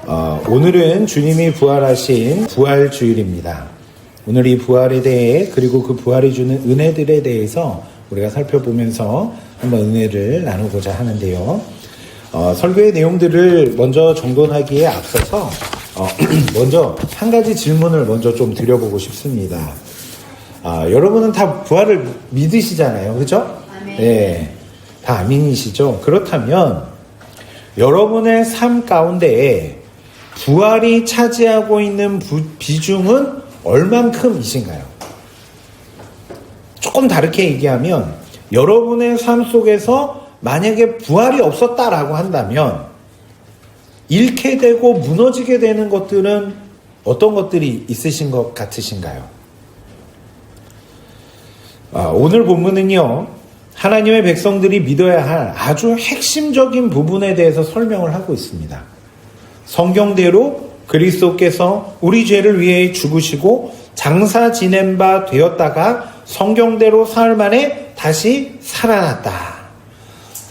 오늘은 주님이 부활하신 부활주일입니다. 오늘 이 부활에 대해 그리고 그 부활이 주는 은혜들에 대해서 우리가 살펴보면서 한번 은혜를 나누고자 하는데요. 설교의 내용들을 먼저 정돈하기에 앞서서 먼저 한 가지 질문을 먼저 좀 드려보고 싶습니다. 여러분은 다 부활을 믿으시잖아요. 그렇죠? 네, 다 아멘이시죠? 그렇다면 여러분의 삶 가운데에 부활이 차지하고 있는 비중은 얼만큼이신가요? 조금 다르게 얘기하면 여러분의 삶 속에서 만약에 부활이 없었다라고 한다면 잃게 되고 무너지게 되는 것들은 어떤 것들이 있으신 것 같으신가요? 오늘 본문은요, 하나님의 백성들이 믿어야 할 아주 핵심적인 부분에 대해서 설명을 하고 있습니다. 성경대로 그리스도께서 우리 죄를 위해 죽으시고 장사 지낸 바 되었다가 성경대로 사흘 만에 다시 살아났다.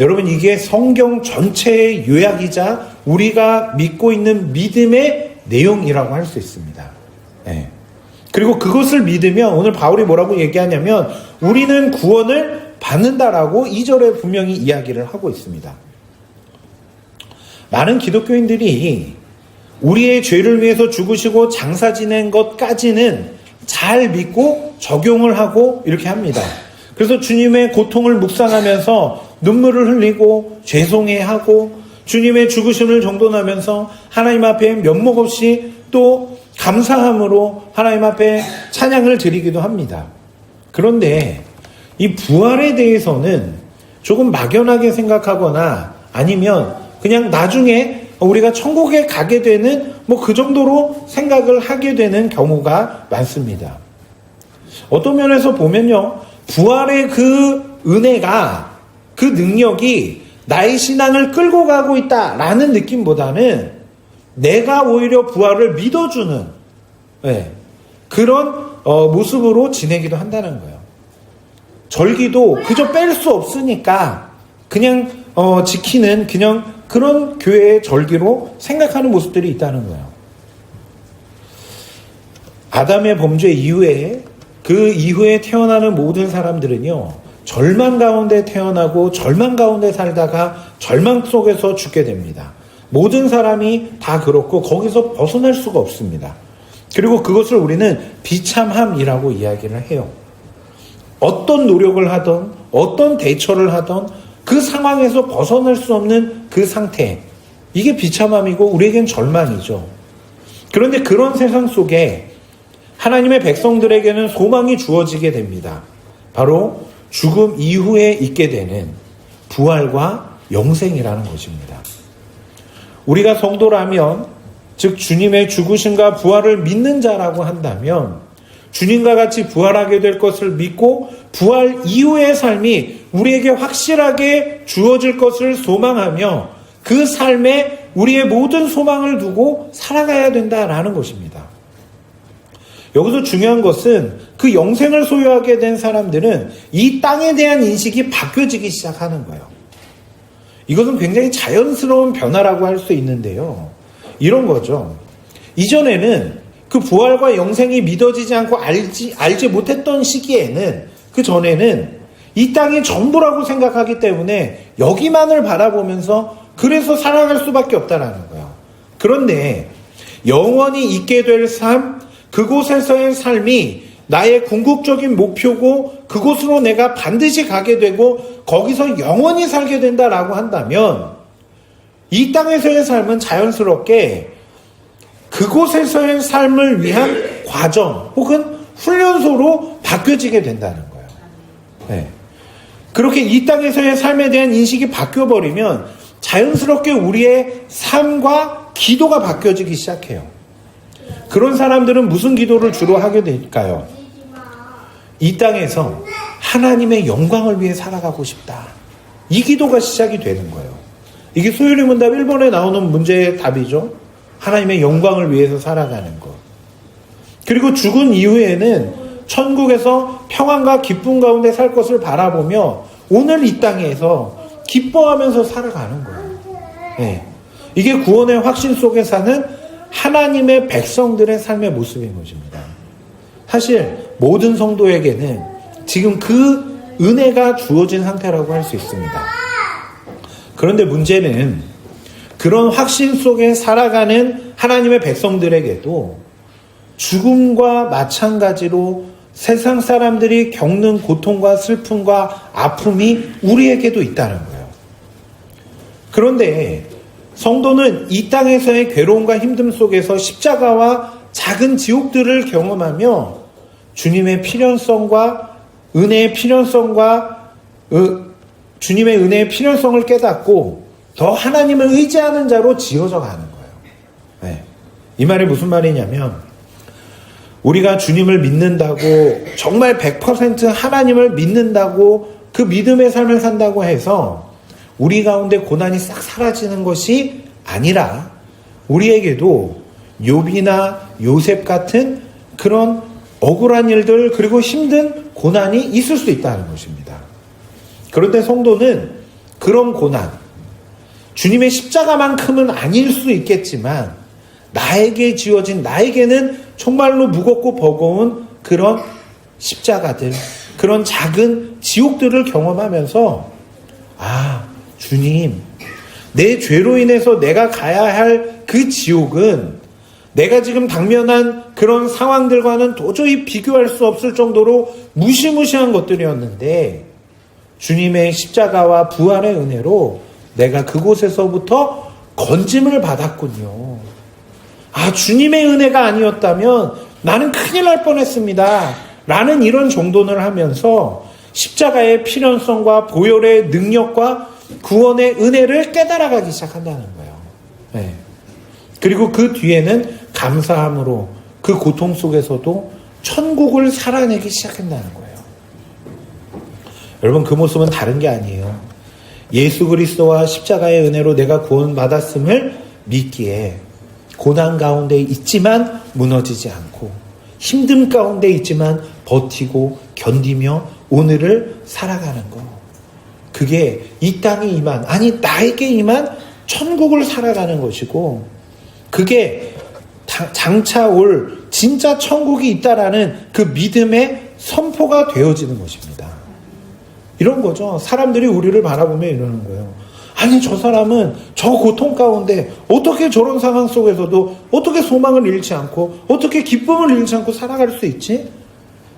여러분, 이게 성경 전체의 요약이자 우리가 믿고 있는 믿음의 내용이라고 할 수 있습니다. 네. 그리고 그것을 믿으면 오늘 바울이 뭐라고 얘기하냐면 우리는 구원을 받는다라고 2절에 분명히 이야기를 하고 있습니다. 많은 기독교인들이 우리의 죄를 위해서 죽으시고 장사 지낸 것까지는 잘 믿고 적용을 하고 이렇게 합니다. 그래서 주님의 고통을 묵상하면서 눈물을 흘리고 죄송해하고 주님의 죽으심을 정돈하면서 하나님 앞에 면목 없이 또 감사함으로 하나님 앞에 찬양을 드리기도 합니다. 그런데 이 부활에 대해서는 조금 막연하게 생각하거나 아니면 그냥 나중에 우리가 천국에 가게 되는 그 정도로 생각을 하게 되는 경우가 많습니다. 어떤 면에서 보면요, 부활의 그 은혜가, 그 능력이 나의 신앙을 끌고 가고 있다라는 느낌보다는 내가 오히려 부활을 믿어주는 그런 모습으로 지내기도 한다는 거예요. 절기도 그저 뺄 수 없으니까 그냥 지키는 그런 교회의 절기로 생각하는 모습들이 있다는 거예요. 아담의 범죄 이후에 그 이후에 태어나는 모든 사람들은요, 절망 가운데 태어나고 절망 가운데 살다가 절망 속에서 죽게 됩니다. 모든 사람이 다 그렇고 거기서 벗어날 수가 없습니다. 그리고 그것을 우리는 비참함이라고 이야기를 해요. 어떤 노력을 하던 어떤 대처를 하던 그 상황에서 벗어날 수 없는 그 상태, 이게 비참함이고 우리에겐 절망이죠. 그런데 그런 세상 속에 하나님의 백성들에게는 소망이 주어지게 됩니다. 바로 죽음 이후에 있게 되는 부활과 영생이라는 것입니다. 우리가 성도라면, 즉 주님의 죽으심과 부활을 믿는 자라고 한다면 주님과 같이 부활하게 될 것을 믿고 부활 이후의 삶이 우리에게 확실하게 주어질 것을 소망하며 그 삶에 우리의 모든 소망을 두고 살아가야 된다라는 것입니다. 여기서 중요한 것은 그 영생을 소유하게 된 사람들은 이 땅에 대한 인식이 바뀌어지기 시작하는 거예요. 이것은 굉장히 자연스러운 변화라고 할 수 있는데요. 이런 거죠. 이전에는 그 부활과 영생이 믿어지지 않고 알지 못했던 시기에는, 그 전에는 이 땅이 전부라고 생각하기 때문에 여기만을 바라보면서 그래서 살아갈 수밖에 없다라는 거예요. 그런데 영원히 있게 될 삶, 그곳에서의 삶이 나의 궁극적인 목표고 그곳으로 내가 반드시 가게 되고 거기서 영원히 살게 된다라고 한다면 이 땅에서의 삶은 자연스럽게 그곳에서의 삶을 위한 과정 혹은 훈련소로 바뀌어지게 된다는 거예요. 네. 그렇게 이 땅에서의 삶에 대한 인식이 바뀌어버리면 자연스럽게 우리의 삶과 기도가 바뀌어지기 시작해요. 그런 사람들은 무슨 기도를 주로 하게 될까요? 이 땅에서 하나님의 영광을 위해 살아가고 싶다. 이 기도가 시작이 되는 거예요. 이게 소요리 문답 1번에 나오는 문제의 답이죠. 하나님의 영광을 위해서 살아가는 것. 그리고 죽은 이후에는 천국에서 평안과 기쁨 가운데 살 것을 바라보며 오늘 이 땅에서 기뻐하면서 살아가는 거예요. 네. 이게 구원의 확신 속에 사는 하나님의 백성들의 삶의 모습인 것입니다. 사실 모든 성도에게는 지금 그 은혜가 주어진 상태라고 할 수 있습니다. 그런데 문제는 그런 확신 속에 살아가는 하나님의 백성들에게도 죽음과 마찬가지로 세상 사람들이 겪는 고통과 슬픔과 아픔이 우리에게도 있다는 거예요. 그런데 성도는 이 땅에서의 괴로움과 힘듦 속에서 십자가와 작은 지옥들을 경험하며 주님의 필연성과 은혜의 필연성과 주님의 은혜의 필연성을 깨닫고 더 하나님을 의지하는 자로 지어져 가는 거예요. 네. 이 말이 무슨 말이냐면 우리가 주님을 믿는다고 정말 100% 하나님을 믿는다고 그 믿음의 삶을 산다고 해서 우리 가운데 고난이 싹 사라지는 것이 아니라 우리에게도 욥이나 요셉 같은 그런 억울한 일들 그리고 힘든 고난이 있을 수 있다는 것입니다. 그런데 성도는 그런 고난, 주님의 십자가만큼은 아닐 수 있겠지만 나에게 지어진, 나에게는 정말로 무겁고 버거운 그런 십자가들, 그런 작은 지옥들을 경험하면서 주님, 내 죄로 인해서 내가 가야 할 그 지옥은 내가 지금 당면한 그런 상황들과는 도저히 비교할 수 없을 정도로 무시무시한 것들이었는데 주님의 십자가와 부활의 은혜로 내가 그곳에서부터 건짐을 받았군요. 주님의 은혜가 아니었다면 나는 큰일 날 뻔했습니다. 라는 이런 정돈을 하면서 십자가의 필연성과 보혈의 능력과 구원의 은혜를 깨달아가기 시작한다는 거예요. 네. 그리고 그 뒤에는 감사함으로 그 고통 속에서도 천국을 살아내기 시작한다는 거예요. 여러분, 그 모습은 다른 게 아니에요. 예수 그리스도와 십자가의 은혜로 내가 구원받았음을 믿기에 고난 가운데 있지만 무너지지 않고 힘듦 가운데 있지만 버티고 견디며 오늘을 살아가는 거. 그게 이 땅에 임한, 나에게 임한 천국을 살아가는 것이고 그게 장차 올 진짜 천국이 있다라는 그 믿음의 선포가 되어지는 것입니다. 이런 거죠. 사람들이 우리를 바라보며 이러는 거예요. 저 사람은 저 고통 가운데 어떻게 저런 상황 속에서도 어떻게 소망을 잃지 않고 어떻게 기쁨을 잃지 않고 살아갈 수 있지?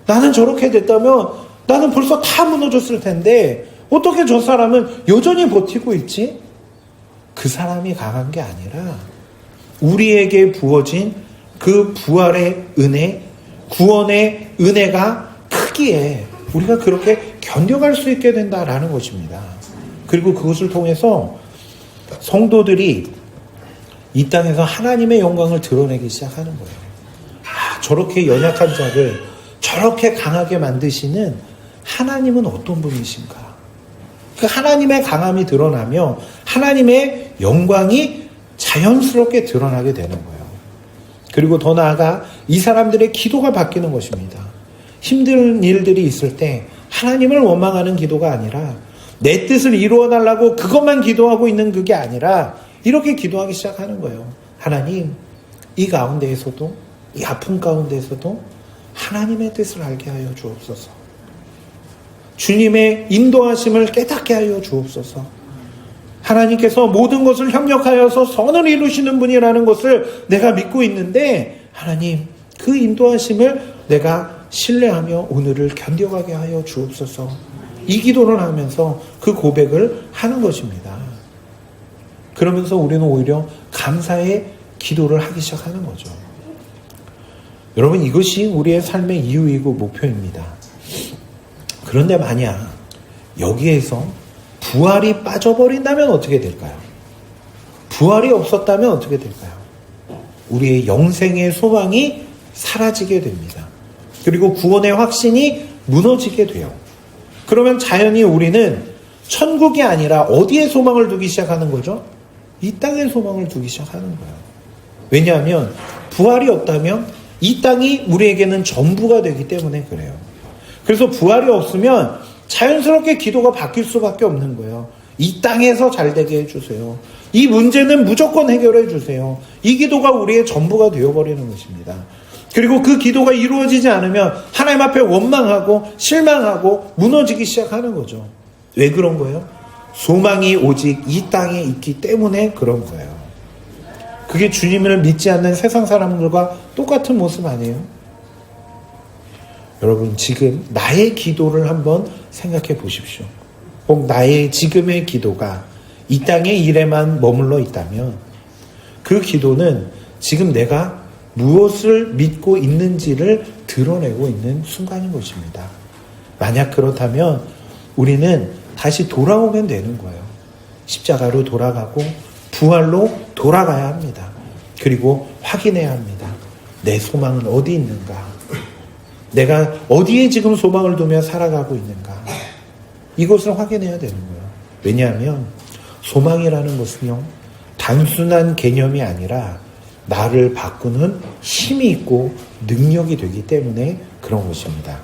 나는 저렇게 됐다면 나는 벌써 다 무너졌을 텐데 어떻게 저 사람은 여전히 버티고 있지? 그 사람이 강한 게 아니라 우리에게 부어진 그 부활의 은혜, 구원의 은혜가 크기에 우리가 그렇게 견뎌갈 수 있게 된다라는 것입니다. 그리고 그것을 통해서 성도들이 이 땅에서 하나님의 영광을 드러내기 시작하는 거예요. 저렇게 연약한 자를 저렇게 강하게 만드시는 하나님은 어떤 분이신가? 그 하나님의 강함이 드러나며 하나님의 영광이 자연스럽게 드러나게 되는 거예요. 그리고 더 나아가 이 사람들의 기도가 바뀌는 것입니다. 힘든 일들이 있을 때 하나님을 원망하는 기도가 아니라 내 뜻을 이루어달라고 그것만 기도하고 있는 그게 아니라 이렇게 기도하기 시작하는 거예요. 하나님, 이 가운데에서도, 이 아픔 가운데에서도 하나님의 뜻을 알게 하여 주옵소서. 주님의 인도하심을 깨닫게 하여 주옵소서. 하나님께서 모든 것을 협력하여서 선을 이루시는 분이라는 것을 내가 믿고 있는데 하나님, 그 인도하심을 내가 신뢰하며 오늘을 견뎌가게 하여 주옵소서. 이 기도를 하면서 그 고백을 하는 것입니다. 그러면서 우리는 오히려 감사의 기도를 하기 시작하는 거죠. 여러분, 이것이 우리의 삶의 이유이고 목표입니다. 그런데 만약 여기에서 부활이 빠져버린다면 어떻게 될까요? 부활이 없었다면 어떻게 될까요? 우리의 영생의 소망이 사라지게 됩니다. 그리고 구원의 확신이 무너지게 돼요. 그러면 자연히 우리는 천국이 아니라 어디에 소망을 두기 시작하는 거죠? 이 땅에 소망을 두기 시작하는 거예요. 왜냐하면 부활이 없다면 이 땅이 우리에게는 전부가 되기 때문에 그래요. 그래서 부활이 없으면 자연스럽게 기도가 바뀔 수밖에 없는 거예요. 이 땅에서 잘 되게 해주세요. 이 문제는 무조건 해결해 주세요. 이 기도가 우리의 전부가 되어버리는 것입니다. 그리고 그 기도가 이루어지지 않으면 하나님 앞에 원망하고 실망하고 무너지기 시작하는 거죠. 왜 그런 거예요? 소망이 오직 이 땅에 있기 때문에 그런 거예요. 그게 주님을 믿지 않는 세상 사람들과 똑같은 모습 아니에요? 여러분, 지금 나의 기도를 한번 생각해 보십시오. 혹 나의 지금의 기도가 이 땅의 일에만 머물러 있다면 그 기도는 지금 내가 무엇을 믿고 있는지를 드러내고 있는 순간인 것입니다. 만약 그렇다면 우리는 다시 돌아오면 되는 거예요. 십자가로 돌아가고 부활로 돌아가야 합니다. 그리고 확인해야 합니다. 내 소망은 어디 있는가? 내가 어디에 지금 소망을 두며 살아가고 있는가? 이것을 확인해야 되는 거예요. 왜냐하면 소망이라는 것은요, 단순한 개념이 아니라 나를 바꾸는 힘이 있고 능력이 되기 때문에 그런 것입니다.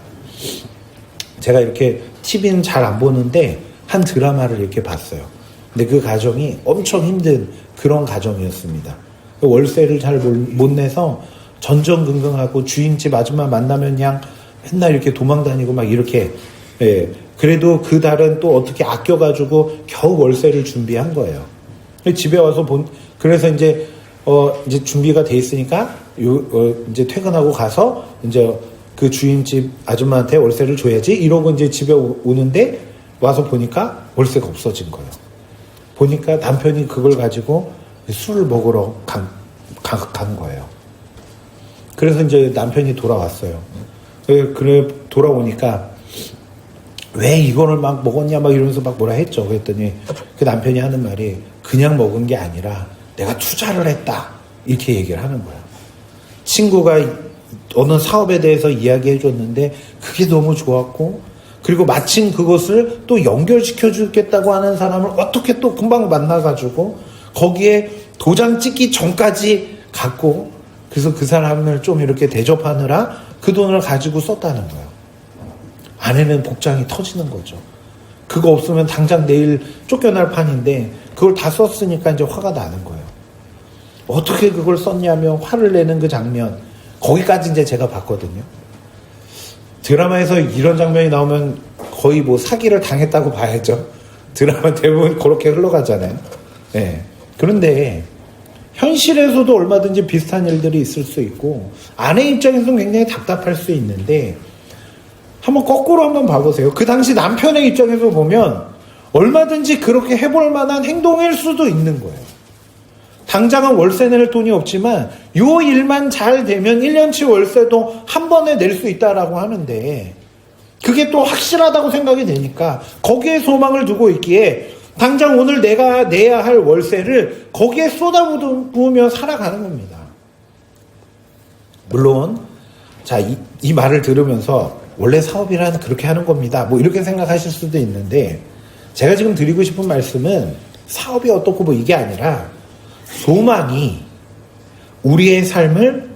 제가 이렇게 TV는 잘 안 보는데 한 드라마를 이렇게 봤어요. 근데 그 가정이 엄청 힘든 그런 가정이었습니다. 월세를 잘 못 내서 전전긍긍하고 주인집 아줌마 만나면 그냥 맨날 이렇게 도망다니고 막 이렇게, 예. 그래도 그 달은 또 어떻게 아껴가지고 겨우 월세를 준비한 거예요. 집에 와서 그래서 이제 준비가 돼 있으니까, 이제 퇴근하고 가서, 이제 그 주인집 아줌마한테 월세를 줘야지, 이러고 이제 집에 오는데, 와서 보니까 월세가 없어진 거예요. 보니까 남편이 그걸 가지고 술을 먹으러 간 거예요. 그래서 이제 남편이 돌아왔어요. 그래, 돌아오니까, 왜 이거를 막 먹었냐, 막 이러면서 막 뭐라 했죠. 그랬더니 그 남편이 하는 말이 그냥 먹은 게 아니라 내가 투자를 했다. 이렇게 얘기를 하는 거야. 친구가 어느 사업에 대해서 이야기해 줬는데 그게 너무 좋았고, 그리고 마침 그것을 또 연결시켜 주겠다고 하는 사람을 어떻게 또 금방 만나가지고 거기에 도장 찍기 전까지 갔고, 그래서 그 사람을 좀 이렇게 대접하느라 그 돈을 가지고 썼다는 거예요. 아내는 복장이 터지는 거죠. 그거 없으면 당장 내일 쫓겨날 판인데 그걸 다 썼으니까 이제 화가 나는 거예요. 어떻게 그걸 썼냐면 화를 내는 그 장면, 거기까지 이제 제가 봤거든요. 드라마에서 이런 장면이 나오면 거의 뭐 사기를 당했다고 봐야죠. 드라마 대부분 그렇게 흘러가잖아요. 네. 그런데 현실에서도 얼마든지 비슷한 일들이 있을 수 있고, 아내 입장에서는 굉장히 답답할 수 있는데, 한번 거꾸로 한번 봐보세요. 그 당시 남편의 입장에서 보면 얼마든지 그렇게 해볼 만한 행동일 수도 있는 거예요. 당장은 월세 낼 돈이 없지만 요 일만 잘 되면 1년치 월세도 한 번에 낼 수 있다라고 하는데, 그게 또 확실하다고 생각이 되니까 거기에 소망을 두고 있기에 당장 오늘 내가 내야 할 월세를 거기에 쏟아부으며 살아가는 겁니다. 물론 자, 이 말을 들으면서 원래 사업이란 그렇게 하는 겁니다, 뭐 이렇게 생각하실 수도 있는데, 제가 지금 드리고 싶은 말씀은 사업이 어떻고 뭐 이게 아니라 소망이 우리의 삶을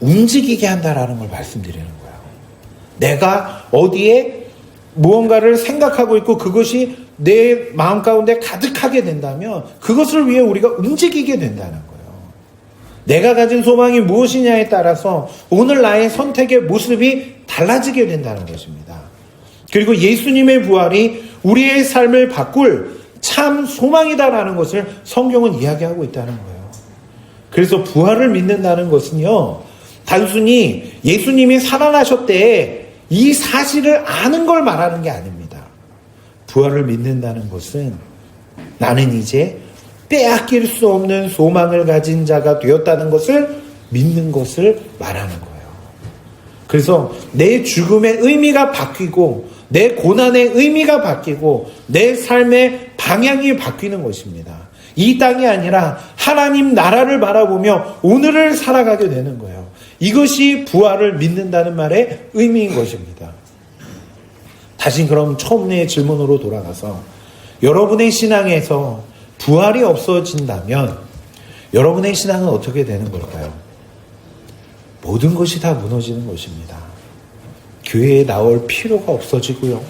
움직이게 한다라는 걸 말씀드리는 거예요. 내가 어디에 무언가를 생각하고 있고 그것이 내 마음 가운데 가득하게 된다면 그것을 위해 우리가 움직이게 된다는 거예요. 내가 가진 소망이 무엇이냐에 따라서 오늘 나의 선택의 모습이 달라지게 된다는 것입니다. 그리고 예수님의 부활이 우리의 삶을 바꿀 참 소망이다라는 것을 성경은 이야기하고 있다는 거예요. 그래서 부활을 믿는다는 것은요, 단순히 예수님이 살아나셨대 이 사실을 아는 걸 말하는 게 아닙니다. 부활을 믿는다는 것은 나는 이제 빼앗길 수 없는 소망을 가진 자가 되었다는 것을 믿는 것을 말하는 거예요. 그래서 내 죽음의 의미가 바뀌고 내 고난의 의미가 바뀌고 내 삶의 방향이 바뀌는 것입니다. 이 땅이 아니라 하나님 나라를 바라보며 오늘을 살아가게 되는 거예요. 이것이 부활을 믿는다는 말의 의미인 것입니다. 다시 그럼 처음의 질문으로 돌아가서, 여러분의 신앙에서 부활이 없어진다면 여러분의 신앙은 어떻게 되는 걸까요? 모든 것이 다 무너지는 것입니다. 교회에 나올 필요가 없어지고요,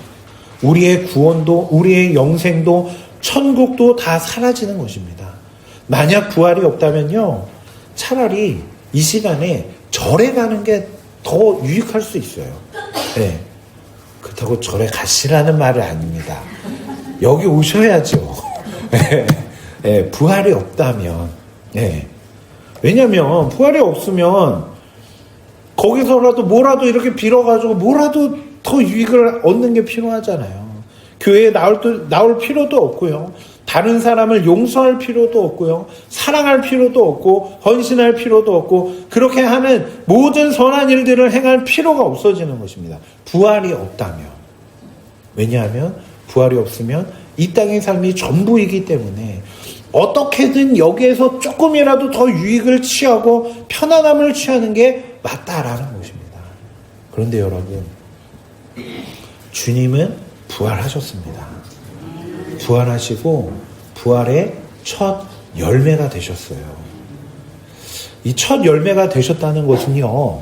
우리의 구원도 우리의 영생도 천국도 다 사라지는 것입니다. 만약 부활이 없다면요, 차라리 이 시간에 절에 가는 게 더 유익할 수 있어요. 네. 그렇다고 절에 가시라는 말은 아닙니다. 여기 오셔야죠. 네. 부활이 없다면. 네. 왜냐면 부활이 없으면 거기서라도 뭐라도 이렇게 빌어가지고 뭐라도 더 유익을 얻는 게 필요하잖아요. 교회에 나올 필요도 없고요. 다른 사람을 용서할 필요도 없고요. 사랑할 필요도 없고 헌신할 필요도 없고 그렇게 하는 모든 선한 일들을 행할 필요가 없어지는 것입니다. 부활이 없다면. 왜냐하면 부활이 없으면 이 땅의 삶이 전부이기 때문에 어떻게든 여기에서 조금이라도 더 유익을 취하고 편안함을 취하는 게 맞다라는 것입니다. 그런데 여러분, 주님은 부활하셨습니다. 부활하시고 부활의 첫 열매가 되셨어요. 이 첫 열매가 되셨다는 것은요,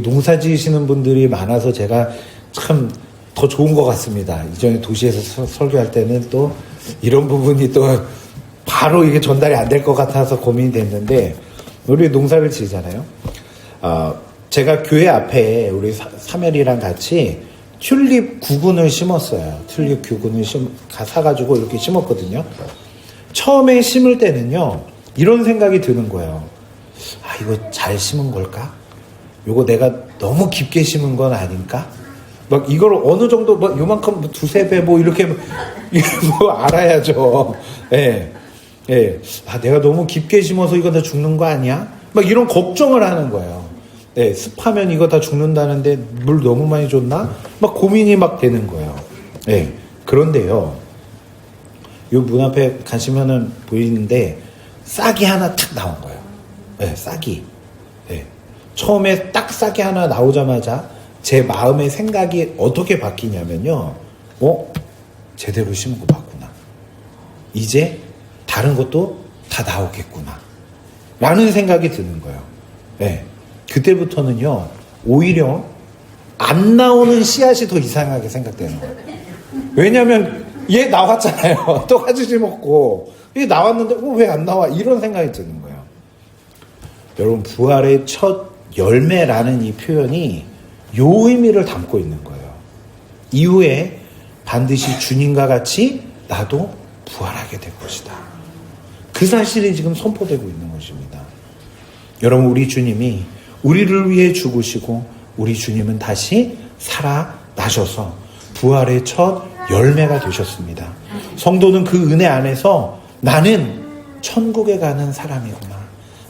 농사 지으시는 분들이 많아서 제가 참 더 좋은 것 같습니다. 이전에 도시에서 설교할 때는 또 이런 부분이 또 바로 이게 전달이 안 될 것 같아서 고민이 됐는데, 우리 농사를 지잖아요. 제가 교회 앞에 우리 사멜이랑 같이 튤립 구근을 심었어요. 튤립 구근을 사가지고 이렇게 심었거든요. 처음에 심을 때는요, 이런 생각이 드는 거예요. 이거 잘 심은 걸까? 이거 내가 너무 깊게 심은 건 아닌가? 막 이걸 어느 정도 막 요만큼 두세 배 뭐 이렇게 뭐 알아야죠. 예. 예. 내가 너무 깊게 심어서 이거 다 죽는 거 아니야? 막 이런 걱정을 하는 거예요. 네, 습하면 이거 다 죽는다는데 물 너무 많이 줬나? 막 고민이 막 되는 거예요. 네, 그런데요, 요 문 앞에 가시면은 보이는데 싹이 하나 탁 나온 거예요. 네, 싹이. 네. 처음에 딱 싹이 하나 나오자마자 제 마음의 생각이 어떻게 바뀌냐면요, 제대로 심은 거 맞구나. 이제 다른 것도 다 나오겠구나. 라는 생각이 드는 거예요. 네. 그때부터는요, 오히려 안 나오는 씨앗이 더 이상하게 생각되는 거예요. 왜냐면 얘 나왔잖아요. 똑같이 심었고 얘 나왔는데 왜 안 나와? 이런 생각이 드는 거예요. 여러분, 부활의 첫 열매라는 이 표현이 요 의미를 담고 있는 거예요. 이후에 반드시 주님과 같이 나도 부활하게 될 것이다. 그 사실이 지금 선포되고 있는 것입니다. 여러분, 우리 주님이 우리를 위해 죽으시고 우리 주님은 다시 살아나셔서 부활의 첫 열매가 되셨습니다. 성도는 그 은혜 안에서 나는 천국에 가는 사람이구나.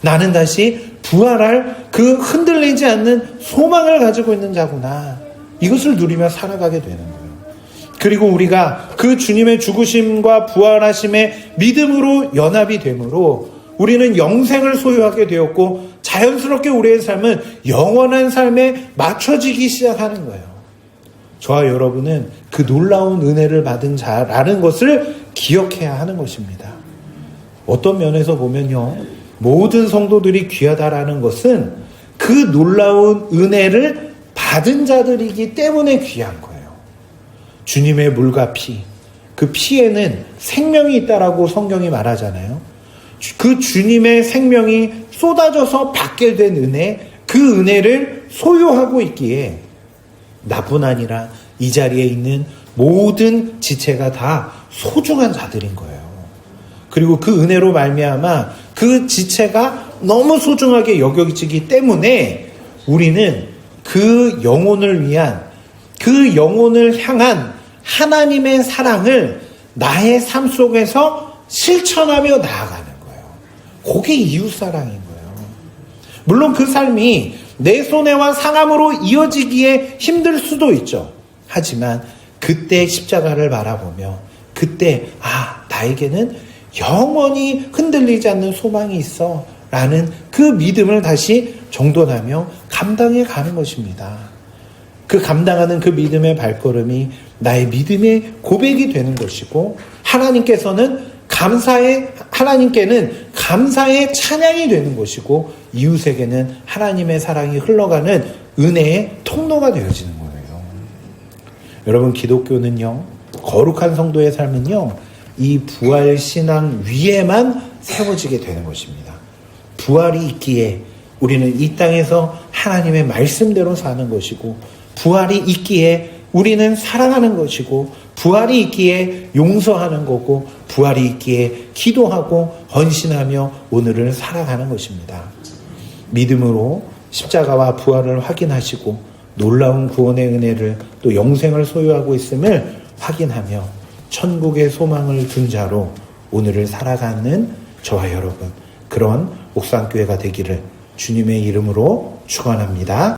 나는 다시 부활할 그 흔들리지 않는 소망을 가지고 있는 자구나. 이것을 누리며 살아가게 되는 거예요. 그리고 우리가 그 주님의 죽으심과 부활하심의 믿음으로 연합이 되므로 우리는 영생을 소유하게 되었고 자연스럽게 우리의 삶은 영원한 삶에 맞춰지기 시작하는 거예요. 저와 여러분은 그 놀라운 은혜를 받은 자라는 것을 기억해야 하는 것입니다. 어떤 면에서 보면요, 모든 성도들이 귀하다라는 것은 그 놀라운 은혜를 받은 자들이기 때문에 귀한 거예요. 주님의 물과 피, 그 피에는 생명이 있다라고 성경이 말하잖아요. 그 주님의 생명이 쏟아져서 받게 된 은혜, 그 은혜를 소유하고 있기에 나뿐 아니라 이 자리에 있는 모든 지체가 다 소중한 자들인 거예요. 그리고 그 은혜로 말미암아 그 지체가 너무 소중하게 여겨지기 때문에 우리는 그 영혼을 위한, 그 영혼을 향한 하나님의 사랑을 나의 삶 속에서 실천하며 나아가는 거예요. 그게 이웃사랑인 거예요. 물론 그 삶이 내 손해와 상함으로 이어지기에 힘들 수도 있죠. 하지만 그때 십자가를 바라보며 그때 나에게는 영원히 흔들리지 않는 소망이 있어 라는 그 믿음을 다시 정돈하며 감당해 가는 것입니다. 그 감당하는 그 믿음의 발걸음이 나의 믿음의 고백이 되는 것이고 하나님께는 감사의 찬양이 되는 것이고 이웃에게는 하나님의 사랑이 흘러가는 은혜의 통로가 되어지는 거예요. 여러분, 기독교는요, 거룩한 성도의 삶은요, 이 부활신앙 위에만 세워지게 되는 것입니다. 부활이 있기에 우리는 이 땅에서 하나님의 말씀대로 사는 것이고, 부활이 있기에 우리는 사랑하는 것이고, 부활이 있기에 용서하는 거고, 부활이 있기에 기도하고 헌신하며 오늘을 살아가는 것입니다. 믿음으로 십자가와 부활을 확인하시고 놀라운 구원의 은혜를 또 영생을 소유하고 있음을 확인하며 천국의 소망을 둔 자로 오늘을 살아가는 저와 여러분, 그런 옥상교회가 되기를 주님의 이름으로 축원합니다.